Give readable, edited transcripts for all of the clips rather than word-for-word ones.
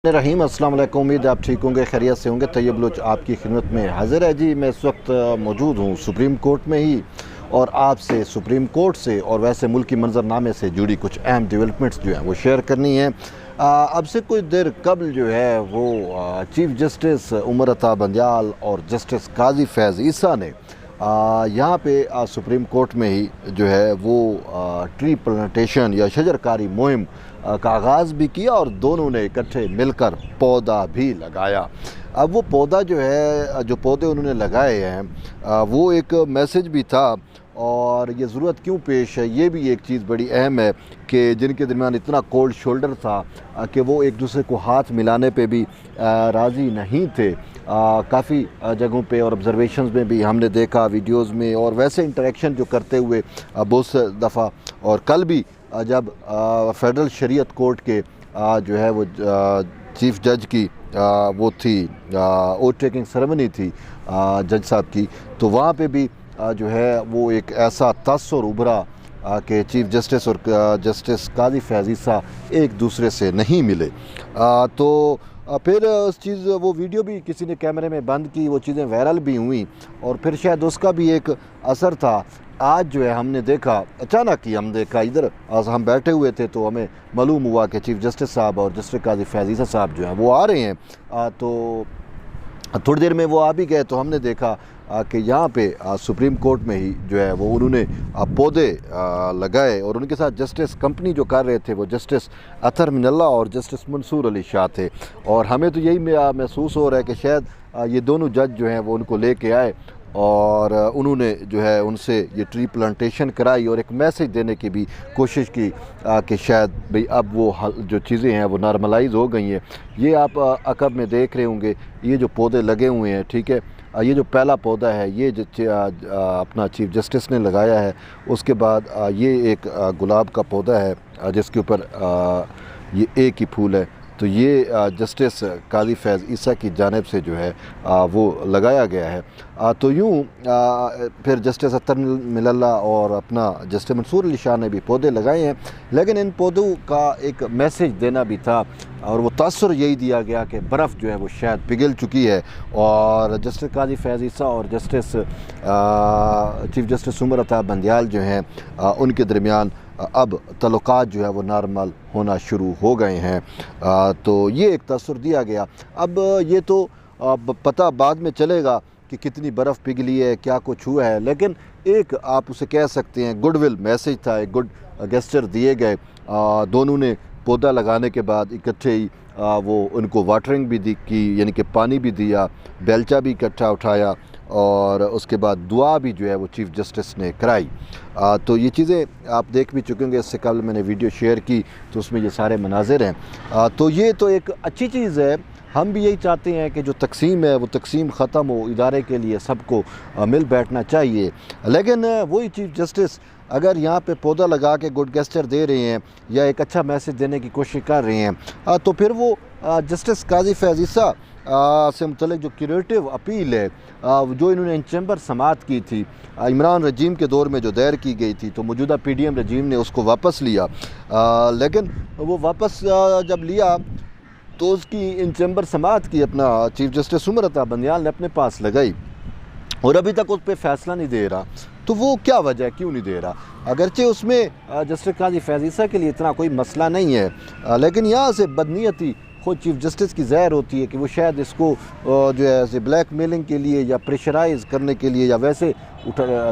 रहीम अस्सलाम वालेकुम। उम्मीद आप ठीक होंगे, खैरियत से होंगे। तैयब बलोच आपकी खिदमत में हाजिर है जी। मैं इस वक्त मौजूद हूँ सुप्रीम कोर्ट में ही और आपसे सुप्रीम कोर्ट से और वैसे मुल्क की मंजरनामे से जुड़ी कुछ अहम डेवलपमेंट्स जो हैं वो शेयर करनी है। अब से कुछ देर कबल जो है वो चीफ जस्टिस उमर अता बंदियाल और जस्टिस काजी फैज़ ईसा ने यहाँ पे सुप्रीम कोर्ट में ही जो है वो ट्री प्लांटेशन या शजरकारी मुहिम का आगाज़ भी किया और दोनों ने इकट्ठे मिलकर पौधा भी लगाया। अब वो पौधा जो है, जो पौधे उन्होंने लगाए हैं वो एक मैसेज भी था और ये ज़रूरत क्यों पेश है, ये भी एक चीज़ बड़ी अहम है कि जिनके दरमियान इतना कोल्ड शोल्डर था कि वो एक दूसरे को हाथ मिलाने पे भी राज़ी नहीं थे। काफ़ी जगहों पे और ऑब्ज़र्वेशंस में भी हमने देखा, वीडियोस में, और वैसे इंटरेक्शन जो करते हुए बहुत से दफ़ा। और कल भी जब फेडरल शरीयत कोर्ट के जो है वो चीफ जज की वो थी ओथ टेकिंग सेरेमनी थी जज साहब की, तो वहाँ पे भी जो है वो एक ऐसा तस्सुर उभरा कि चीफ जस्टिस और जस्टिस काजी फैज़ ईसा एक दूसरे से नहीं मिले। तो फिर उस चीज़ वो वीडियो भी किसी ने कैमरे में बंद की, वो चीज़ें वायरल भी हुई और फिर शायद उसका भी एक असर था। आज जो है हमने देखा, अचानक ही हम देखा, इधर हम बैठे हुए थे तो हमें मालूम हुआ कि चीफ जस्टिस साहब और जस्टिस काजी फैज़ ईसा साहब जो हैं वो आ रहे हैं। तो थोड़ी देर में वो आ भी गए तो हमने देखा कि यहाँ पे सुप्रीम कोर्ट में ही जो है वो उन्होंने पौधे लगाए और उनके साथ जस्टिस कंपनी जो कर रहे थे वो जस्टिस अतर मिनल्ला और जस्टिस मंसूर अली शाह थे। और हमें तो यही महसूस हो रहा है कि शायद ये दोनों जज जो हैं वो उनको लेके आए और उन्होंने जो है उनसे ये ट्री प्लांटेशन कराई और एक मैसेज देने की भी कोशिश की कि शायद भाई अब वो जो चीज़ें हैं वो नॉर्मलाइज हो गई हैं। ये आप अकब में देख रहे होंगे, ये जो पौधे लगे हुए हैं, ठीक है, ये जो पहला पौधा है ये अपना चीफ जस्टिस ने लगाया है। उसके बाद ये एक गुलाब का पौधा है जिसके ऊपर ये एक ही फूल है, तो ये जस्टिस काजी फैज़ ईसा की जानिब से जो है वो लगाया गया है। तो यूँ फिर जस्टिस अतर मिनल्ला और अपना जस्टिस मंसूर अली शाह ने भी पौधे लगाए हैं, लेकिन इन पौधों का एक मैसेज देना भी था और वो तासुर यही दिया गया कि बर्फ़ जो है वो शायद पिघल चुकी है और जस्टिस काजी फैज़ ईसा और justice chief justice Umar Ata Bandial जो हैं उनके दरमियान अब तल्लुकात जो है वो नॉर्मल होना शुरू हो गए हैं। तो ये एक तसर दिया गया। अब ये तो पता बाद में चलेगा कि कितनी बर्फ़ पिघली है, क्या कुछ हुआ है, लेकिन एक आप उसे कह सकते हैं गुडविल मैसेज था, एक गुड गेस्चर दिए गए। दोनों ने पौधा लगाने के बाद इकट्ठे ही वो उनको वाटरिंग भी की, यानी कि पानी भी दिया, बेलचा भी इकट्ठा उठाया और उसके बाद दुआ भी जो है वो चीफ जस्टिस ने कराई। तो ये चीज़ें आप देख भी चुके होंगे, इससे कल मैंने वीडियो शेयर की तो उसमें ये सारे मनाजिर हैं। तो ये तो एक अच्छी चीज़ है। हम भी यही चाहते हैं कि जो तकसीम है वो तकसीम ख़त्म हो, इदारे के लिए सबको मिल बैठना चाहिए। लेकिन वही चीफ जस्टिस अगर यहाँ पे पौधा लगा के गुड गेस्चर दे रहे हैं या एक अच्छा मैसेज देने की कोशिश कर रहे हैं तो फिर वो जस्टिस काजी फैज़ ईसा से मुतल्लिक़ जो क्रिएटिव अपील है जो इन्होंने इन चैम्बर समात की थी इमरान रजीम के दौर में जो दायर की गई थी, तो मौजूदा PDM रजीम ने उसको वापस लिया। लेकिन वो वापस जब लिया तो उसकी इन चैम्बर समात की अपना चीफ जस्टिस उमर अता बंदियाल ने अपने पास लगाई और अभी तक उस पर फ़ैसला नहीं दे रहा। तो वो क्या वजह है, क्यों नहीं दे रहा? अगरचे उसमें जस्टिस काजी फैज़ ईसा के लिए इतना कोई मसला नहीं है, लेकिन यहाँ से बदनीयती खुद चीफ जस्टिस की ज़ाहिर होती है कि वो शायद इसको जो है ऐसे ब्लैक मेलिंग के लिए या प्रेशराइज़ करने के लिए या वैसे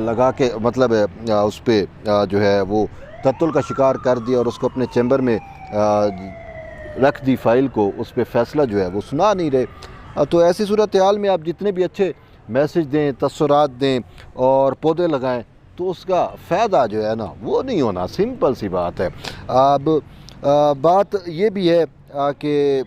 लगा के मतलब उस पर जो है वो तत्तुल का शिकार कर दिया और उसको अपने चैम्बर में रख दी फ़ाइल को, उस पर फ़ैसला जो है वो सुना नहीं रहे। तो ऐसी सूरत हाल में आप जितने भी अच्छे मैसेज दें, तसरात दें और पौधे लगाएं तो उसका फ़ायदा जो है ना वो नहीं होना, सिंपल सी बात है। अब बात ये भी है कि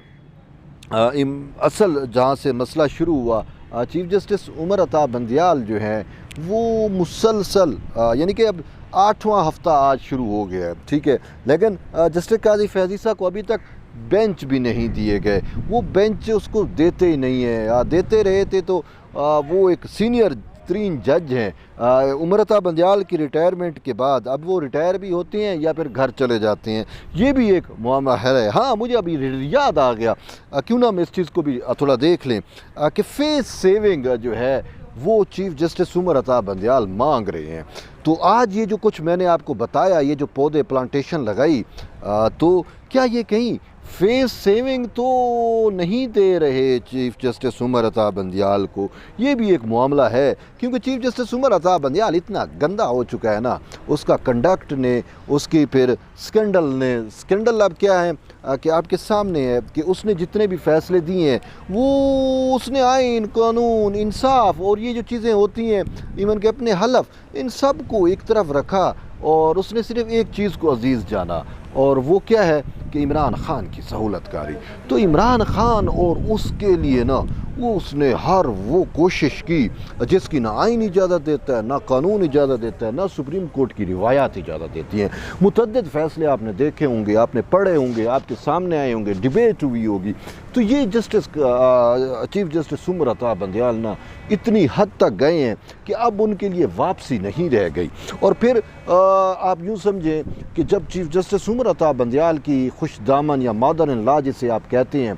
असल जहाँ से मसला शुरू हुआ, चीफ जस्टिस उमर अता बंदियाल जो हैं वो मुसलसल यानी कि अब 8वां हफ्ता आज शुरू हो गया है, ठीक है, लेकिन जस्टिस काजी फैज़ ईसा को अभी तक बेंच भी नहीं दिए गए। वो बेंच उसको देते ही नहीं है, देते रहे थे तो वो एक सीनियर तरीन जज हैं। उमरता बंदयाल की रिटायरमेंट के बाद अब वो रिटायर भी होते हैं या फिर घर चले जाते हैं, ये भी एक मामला है। हाँ, मुझे अभी याद आ गया, क्यों ना हम इस चीज़ को भी थोड़ा देख लें कि फेस सेविंग जो है वो चीफ़ जस्टिस उमर अता बंदयाल मांग रहे हैं। तो आज ये जो कुछ मैंने आपको बताया, ये जो पौधे प्लांटेशन लगाई, तो क्या ये कहीं फेस सेविंग तो नहीं दे रहे चीफ़ जस्टिस उमर अता बंदयाल को? ये भी एक मामला है, क्योंकि चीफ़ जस्टिस उमर अता बंदयाल इतना गंदा हो चुका है ना, उसका कंडक्ट ने, उसकी फिर स्कैंडल अब क्या है कि आपके सामने है कि उसने जितने भी फैसले दिए हैं वो उसने आइन, कानून, इंसाफ और ये जो चीज़ें होती हैं, इवन के अपने हलफ, इन सब को एक तरफ रखा और उसने सिर्फ एक चीज़ को अजीज़ जाना, और वो क्या है कि इमरान ख़ान की सहूलतकारी। तो इमरान ख़ान और उसके लिए ना वो उसने हर वो कोशिश की जिसकी ना आइन इजाज़त देता है, ना कानून इजाज़त देता है, ना सुप्रीम कोर्ट की रिवायात इजाज़त देती हैं। मुतअद्दिद फ़ैसले आपने देखे होंगे, आपने पढ़े होंगे, आपके सामने आए होंगे, डिबेट हुई होगी। तो ये चीफ़ जस्टिस उमर अता बंदयाल ना इतनी हद तक गए हैं कि अब उनके लिए वापसी नहीं रह गई। और फिर आप यूँ समझें कि जब चीफ़ जस्टिस उमर अता बंदयाल की खुश दामन या मदर इन लॉ जिसे आप कहते हैं,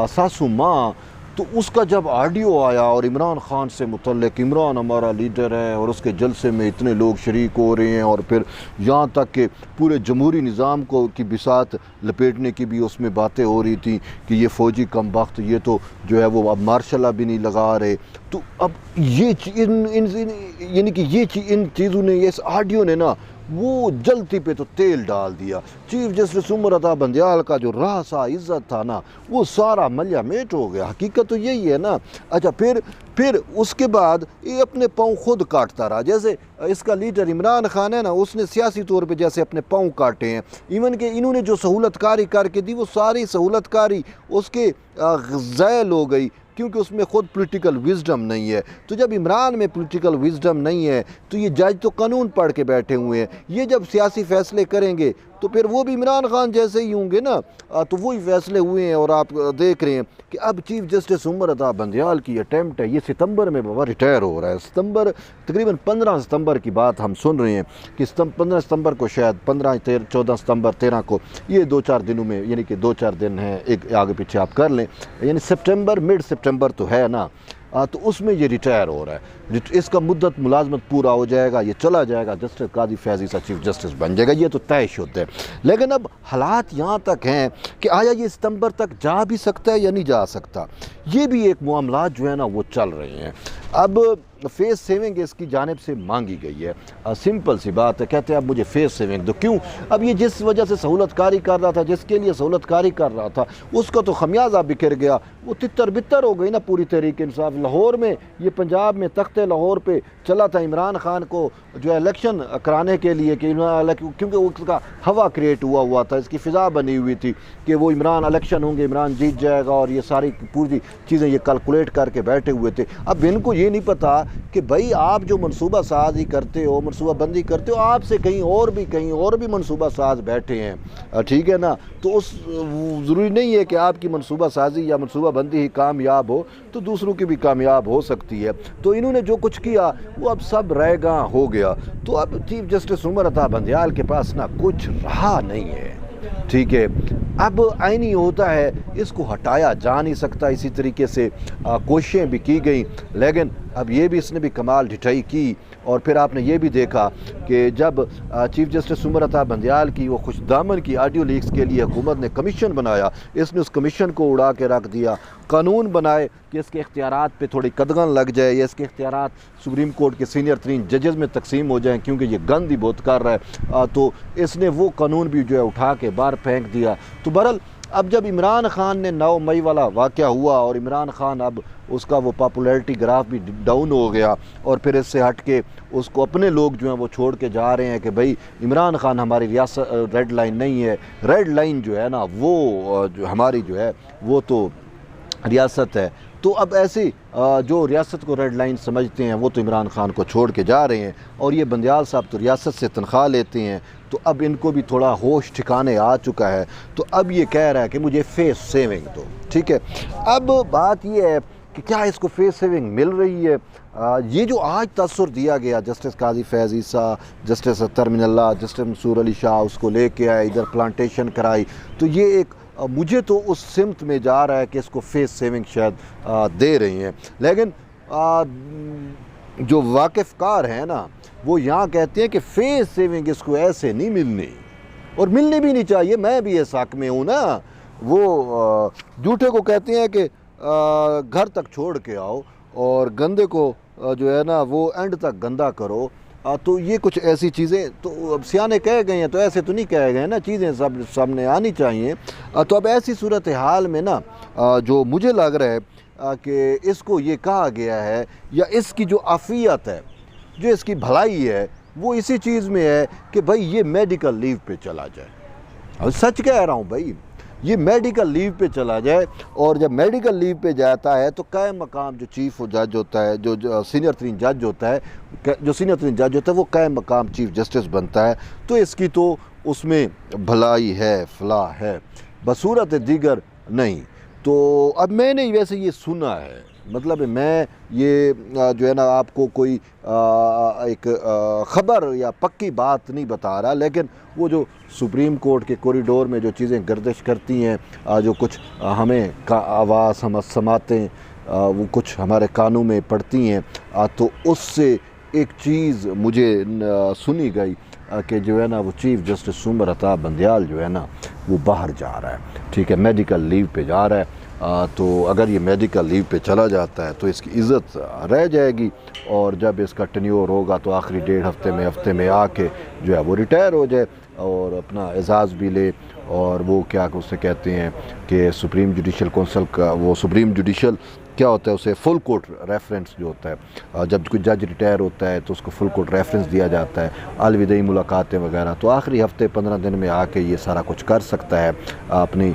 सासू माँ, तो उसका जब ऑडियो आया और इमरान ख़ान से मुतल्लिक़, इमरान हमारा लीडर है और उसके जलसे में इतने लोग शरीक हो रहे हैं, और फिर यहाँ तक कि पूरे जमहूरी निज़ाम को की बिसात लपेटने की भी उसमें बातें हो रही थी कि ये फ़ौजी कम वक्त, ये तो जो है वो अब मार्शल भी नहीं लगा रहे। तो अब ये यानी कि इन चीज़ों ने, इस ऑडियो ने ना वो जलती पे तो तेल डाल दिया। चीफ़ जस्टिस उमर अता बंदयाल का जो राह सा इज़्ज़त था ना, वो सारा मलिया मेट हो गया। हकीकत तो यही है ना। अच्छा, फिर उसके बाद ये अपने पाँव खुद काटता रहा। जैसे इसका लीडर इमरान ख़ान है ना, उसने सियासी तौर पे जैसे अपने पाँव काटे हैं। इवन के इन्होंने जो सहूलतकारी करके दी, वो सारी सहूलतकारी उसके ज़ैल हो गई, क्योंकि उसमें ख़ुद पॉलिटिकल विजडम नहीं है। तो जब इमरान में पॉलिटिकल विजडम नहीं है तो ये जज तो कानून पढ़ के बैठे हुए हैं, ये जब सियासी फ़ैसले करेंगे तो फिर वो भी इमरान ख़ान जैसे ही होंगे ना। तो वही फ़ैसले हुए हैं और आप देख रहे हैं कि अब चीफ़ जस्टिस उमर अता बंदयाल की अटैम्प्ट है, ये सितंबर में बाबा रिटायर हो रहा है। सितंबर, तकरीबन 15 सितंबर की बात हम सुन रहे हैं कि 15 सितंबर को, शायद 15, 14 सितंबर, 13 को, ये 2-4 दिनों में, यानी कि 2-4 दिन हैं, एक आगे पीछे आप कर लें, यानी सितंबर, मिड सितंबर तो है ना, तो उसमें ये रिटायर हो रहा है। इसका मुद्दत मुलाजमत पूरा हो जाएगा, ये चला जाएगा, जस्टिस कादी फैज़ ईसा चीफ़ जस्टिस बन जाएगा, ये तो तय शुद्ध है। लेकिन अब हालात यहाँ तक हैं कि आया ये सितंबर तक जा भी सकता है या नहीं जा सकता, ये भी एक मामला जो है ना वो चल रहे हैं। अब फेस सेविंग इसकी जानिब से मांगी गई है, सिंपल सी बात है, कहते हैं अब मुझे फेस सेविंग दो। क्यों? अब ये जिस वजह से सहूलतकारी कर रहा था, जिसके लिए सहूलतकारी कर रहा था, उसका तो खमियाजा बिखर गया, वो तितर बितर हो गई ना पूरी तहरीक इंसाफ। लाहौर में, ये पंजाब में तख्ते लाहौर पे चला था इमरान ख़ान को जो इलेक्शन कराने के लिए, कि क्योंकि उसका हवा क्रिएट हुआ था, इसकी फ़िज़ा बनी हुई थी कि वो इमरान इलेक्शन होंगे, इमरान जीत जाएगा, और ये सारी पूरी चीज़ें ये कैलकुलेट करके बैठे हुए थे। अब इनको ये नहीं पता कि भाई आप जो मनसूबा साजी करते हो, मनसूबा बंदी करते हो, आपसे कहीं और भी मनसूबा साज बैठे हैं, ठीक है ना। तो उस ज़रूरी नहीं है कि आपकी मनसूबा साजी या मनसूबा बंदी ही कामयाब हो, तो दूसरों की भी कामयाब हो सकती है। तो इन्होंने जो कुछ किया वो अब सब रहेगा हो गया। तो अब चीफ़ जस्टिस उमर अता बंदयाल के पास ना कुछ रहा नहीं है, ठीक है। अब आईनी होता है, इसको हटाया जा नहीं सकता। इसी तरीके से कोशिशें भी की गई, लेकिन अब ये भी इसने भी कमाल ढिठाई की। और फिर आपने ये भी देखा कि जब चीफ़ जस्टिस उमर अता बंदयाल की वो खुशदामन की ऑडियो लीक्स के लिए हुकूमत ने कमीशन बनाया, इसने उस कमीशन को उड़ा के रख दिया। कानून बनाए कि इसके इख्तियारात पे थोड़ी कदगन लग जाए, या इसके इख्तियारात सुप्रीम कोर्ट के सीनियर तरीन जजेस में तकसीम हो जाएँ, क्योंकि ये गंद ही बहुत कर रहा है। तो इसने वो कानून भी जो है उठा के बाहर फेंक दिया। तो बहरहाल अब जब इमरान ख़ान ने 9 मई वाला वाक़या हुआ और इमरान ख़ान अब उसका वो पॉपुलैरिटी ग्राफ भी डाउन हो गया, और फिर इससे हट के उसको अपने लोग जो हैं वो छोड़ के जा रहे हैं कि भाई इमरान ख़ान हमारी रियासत रेड लाइन नहीं है। रेड लाइन जो है ना वो जो हमारी जो है वो तो रियासत है। तो अब ऐसी जो रियासत को रेड लाइन समझते हैं वो तो इमरान ख़ान को छोड़ के जा रहे हैं, और ये बंदयाल साहब तो रियासत से तनख्वाह लेते हैं। तो अब इनको भी थोड़ा होश ठिकाने आ चुका है। तो अब ये कह रहा है कि मुझे फेस सेविंग दो, ठीक है। अब बात ये है कि क्या इसको फेस सेविंग मिल रही है। ये जो आज तसर दिया गया जस्टिस काजी फैज़ ईसा, जस्टिस अत्तर मिनल्ला, जस्टिस मंसूर अली शाह उसको लेके आए, इधर प्लांटेशन कराई, तो ये एक मुझे तो उस सिमत में जा रहा है कि इसको फेस सेविंग शायद दे रही हैं। लेकिन जो वाकिफ़कार हैं ना, वो यहाँ कहते हैं कि फेस सेविंग इसको ऐसे नहीं मिलनी और मिलनी भी नहीं चाहिए। मैं भी इस हक़ में हूँ ना। वो झूठे को कहते हैं कि घर तक छोड़ के आओ और गंदे को जो है ना वो एंड तक गंदा करो। तो ये कुछ ऐसी चीज़ें तो अब सियाने कहे गए हैं, तो ऐसे तो नहीं कहे गए ना, चीज़ें सब सामने आनी चाहिए। तो अब ऐसी सूरत हाल में ना जो मुझे लग रहा है कि इसको ये कहा गया है या इसकी जो आफ़ियत है, जो इसकी भलाई है, वो इसी चीज़ में है कि भाई ये मेडिकल लीव पे चला जाए। और सच कह रहा हूँ भाई, ये मेडिकल लीव पे चला जाए। और जब मेडिकल लीव पे जाता है तो कायम मकाम जो चीफ जज होता है, जो सीनियर तरीन जज होता है, जो सीनियर तरीन जज होता है वो कायम मकाम चीफ जस्टिस बनता है। तो इसकी तो उसमें भलाई है, फलाह है, बसूरत दीगर नहीं। तो अब मैंने वैसे ये सुना है, मतलब मैं ये जो है ना आपको कोई एक ख़बर या पक्की बात नहीं बता रहा, लेकिन वो जो सुप्रीम कोर्ट के कॉरिडोर में जो चीज़ें गर्दिश करती हैं, जो कुछ हमें का आवाज़ हम समातें वो कुछ हमारे कानों में पड़ती हैं, तो उससे एक चीज़ मुझे सुनी गई कि जो है ना वो चीफ़ जस्टिस सुमर अताब बंदयाल जो है ना वो बाहर जा रहा है, ठीक है, मेडिकल लीव पे जा रहा है। तो अगर ये मेडिकल लीव पे चला जाता है तो इसकी इज़्ज़त रह जाएगी, और जब इसका टेन्योर होगा तो आखिरी 1.5 हफ्ते में आके जो है वो रिटायर हो जाए और अपना एजाज़ भी ले। और वो क्या उसे कहते हैं कि सुप्रीम जुडिशल कौंसिल का, वो सुप्रीम जुडिशल क्या होता है, उसे फुल कोर्ट रेफरेंस जो होता है, जब कोई जज रिटायर होता है तो उसको फुल कोर्ट रेफरेंस दिया जाता है, अलविदाई मुलाकातें वगैरह। तो आखिरी हफ्ते 15 दिन में आके ये सारा कुछ कर सकता है अपनी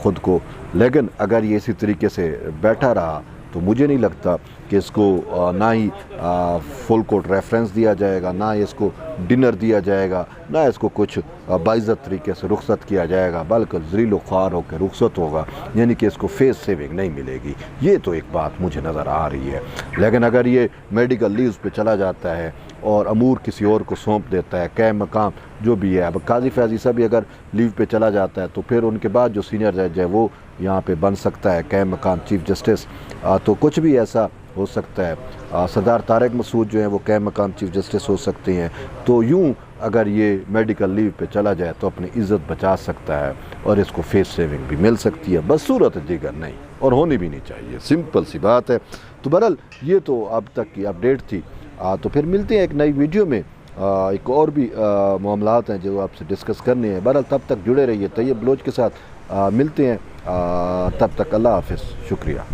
ख़ुद को। लेकिन अगर ये इसी तरीके से बैठा रहा तो मुझे नहीं लगता कि इसको ना ही फुल कोर्ट रेफरेंस दिया जाएगा, ना ही इसको डिनर दिया जाएगा, ना इसको कुछ बाइज़्ज़त तरीके से रुखसत किया जाएगा, बल्कि ज़लील ख्वार होकर रुखसत होगा, यानी कि इसको फेस सेविंग नहीं मिलेगी। ये तो एक बात मुझे नज़र आ रही है। लेकिन अगर ये मेडिकल लीव पे चला जाता है और अमूर किसी और को सौंप देता है, कै मकाम जो भी है, अब काजी फैज़ ईसा भी अगर लीव पे चला जाता है तो फिर उनके बाद जो सीनियर जज है वो यहाँ पे बन सकता है कै मकाम चीफ जस्टिस। तो कुछ भी ऐसा हो सकता है। सरदार तारिक मसूद जो है वो कै मकाम चीफ जस्टिस हो सकते हैं। तो यूँ अगर ये मेडिकल लीव पे चला जाए तो अपनी इज़्ज़त बचा सकता है और इसको फेस सेविंग भी मिल सकती है, बस सूरत दीगर नहीं, और होनी भी नहीं चाहिए, सिंपल सी बात है। तो बहरहाल ये तो अब तक की अपडेट थी। तो फिर मिलते हैं एक नई वीडियो में, एक और भी मामलात हैं जो आपसे डिस्कस करने हैं। बहरहाल तब तक जुड़े रहिए तैयब बलोच के साथ। मिलते हैं, तब तक अल्लाह हाफ़िज़, शुक्रिया।